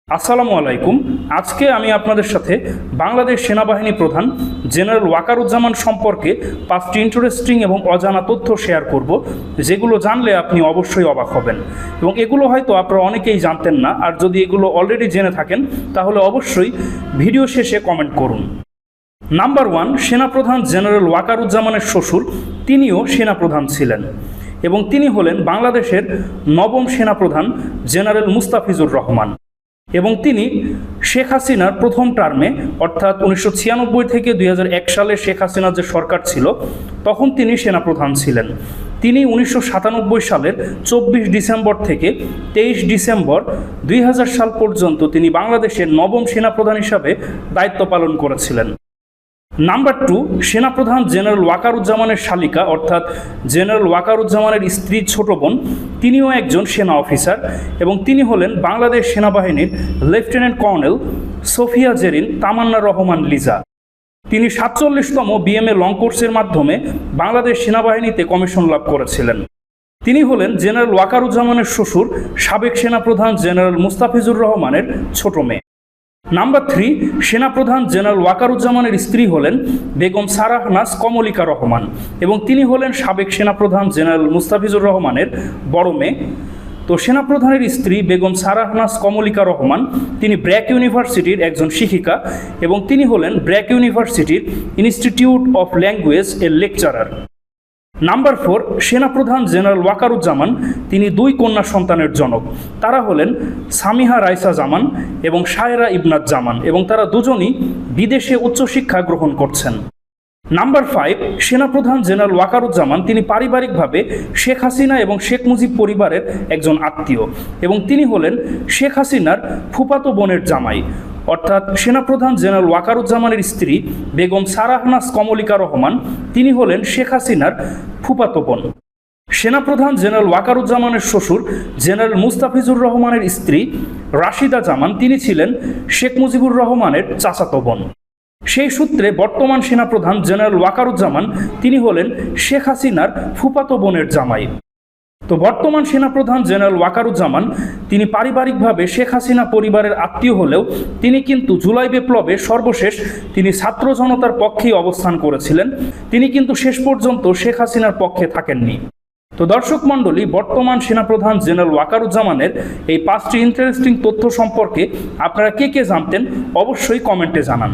আসসালামু আলাইকুম। আজকে আমি আপনাদের সাথে বাংলাদেশ সেনাবাহিনী প্রধান জেনারেল ওয়াকারুজ্জামান সম্পর্কে 5টি ইন্টারেস্টিং এবং অজানা তথ্য শেয়ার করব, যেগুলো জানলে আপনি অবশ্যই অবাক হবেন এবং এগুলো হয়তো আপনারা অনেকেই জানতেন না। আর যদি এগুলো অলরেডি জেনে থাকেন তাহলে অবশ্যই ভিডিও শেষে কমেন্ট করুন। নাম্বার 1, সেনাপ্রধান জেনারেল ওয়াকারুজ্জামানের শ্বশুর তিনিও সেনাপ্রধান ছিলেন এবং তিনি হলেন বাংলাদেশের নবম সেনাপ্রধান জেনারেল মুস্তাফিজুর রহমান এবং তিনি শেখ হাসিনার প্রথম টার্মে অর্থাৎ 1996 থেকে 2001 সালে শেখ হাসিনার যে সরকার ছিল তখন তিনি সেনাপ্রধান ছিলেন। তিনি 1997 সালের 24 ডিসেম্বর থেকে 23 ডিসেম্বর 2000 সাল পর্যন্ত তিনি বাংলাদেশের নবম সেনাপ্রধান হিসাবে দায়িত্ব পালন করেছিলেন। নাম্বার 2, সেনাপ্রধান জেনারেল ওয়াকারুজ্জামানের শালিকা অর্থাৎ জেনারেল ওয়াকারুজ্জামানের স্ত্রী ছোট বোন তিনিও একজন সেনা অফিসার এবং তিনি হলেন বাংলাদেশ সেনাবাহিনীর লেফটেন্যান্ট কর্নেল সোফিয়া জেরিন তামান্না রহমান লিজা। তিনি 47তম বিএমএ লং কোর্সের মাধ্যমে বাংলাদেশ সেনাবাহিনীতে কমিশন লাভ করেছিলেন। তিনি হলেন জেনারেল ওয়াকারুজ্জামানের শ্বশুর সাবেক সেনাপ্রধান জেনারেল মুস্তাফিজুর রহমানের ছোট মেয়ে। নাম্বার 3, সেনাপ্রধান জেনারেল ওয়াকারুজ্জামানের স্ত্রী হলেন বেগম সারাহনাজ কমলিকা রহমান এবং তিনি হলেন সাবেক সেনাপ্রধান জেনারেল মুস্তাফিজুর রহমানের বড় মেয়ে। তো সেনাপ্রধানের স্ত্রী বেগম সারাহনাজ কমলিকা রহমান তিনি ব্র্যাক ইউনিভার্সিটির একজন শিক্ষিকা এবং তিনি হলেন ব্র্যাক ইউনিভার্সিটির ইনস্টিটিউট অফ ল্যাঙ্গুয়েজ এর লেকচারার। নাম্বার 4, সেনাপ্রধান জেনারেল ওয়াকারুজ্জামান তিনি 2 কন্যা সন্তানের জনক। তারা হলেন সামিহা রাইসা জামান এবং শায়রা ইবনাত জামান এবং তারা দুজনই বিদেশে উচ্চশিক্ষা গ্রহণ করছেন। নাম্বার 5, সেনাপ্রধান জেনারেল ওয়াকারুজ্জামান তিনি পারিবারিকভাবে শেখ হাসিনা এবং শেখ মুজিব পরিবারের একজন আত্মীয় এবং তিনি হলেন শেখ হাসিনার ফুফাতো বোনের জামাই অর্থাৎ সেনাপ্রধান জেনারেল ওয়াকারুজ্জামানের স্ত্রী বেগম সারাহনাজ কমলিকা রহমান তিনি হলেন শেখ হাসিনার ফুফাতো বোন। সেনাপ্রধান জেনারেল ওয়াকারুজ্জামানের শ্বশুর জেনারেল মুস্তাফিজুর রহমানের স্ত্রী রাশিদা জামান তিনি ছিলেন শেখ মুজিবুর রহমানের চাচাতো বোন। সেই সূত্রে বর্তমান সেনাপ্রধান জেনারেল ওয়াকারুজ্জামান তিনি হলেন শেখ হাসিনার ফুফাতো বোনের জামাই। তো বর্তমান সেনাপ্রধান জেনারেল ওয়াকারুজ্জামান তিনি পারিবারিকভাবে শেখ হাসিনা পরিবারের আত্মীয় হলেও তিনি কিন্তু জুলাই বিপ্লবে সর্বশেষ তিনি ছাত্র জনতার পক্ষেই অবস্থান করেছিলেন। তিনি কিন্তু শেষ পর্যন্ত শেখ হাসিনার পক্ষে থাকেননি। তো দর্শক মণ্ডলী, বর্তমান সেনাপ্রধান জেনারেল ওয়াকারুজ্জামানের এই 5টি ইন্টারেস্টিং তথ্য সম্পর্কে আপনারা কে কে জানতেন অবশ্যই কমেন্টে জানান।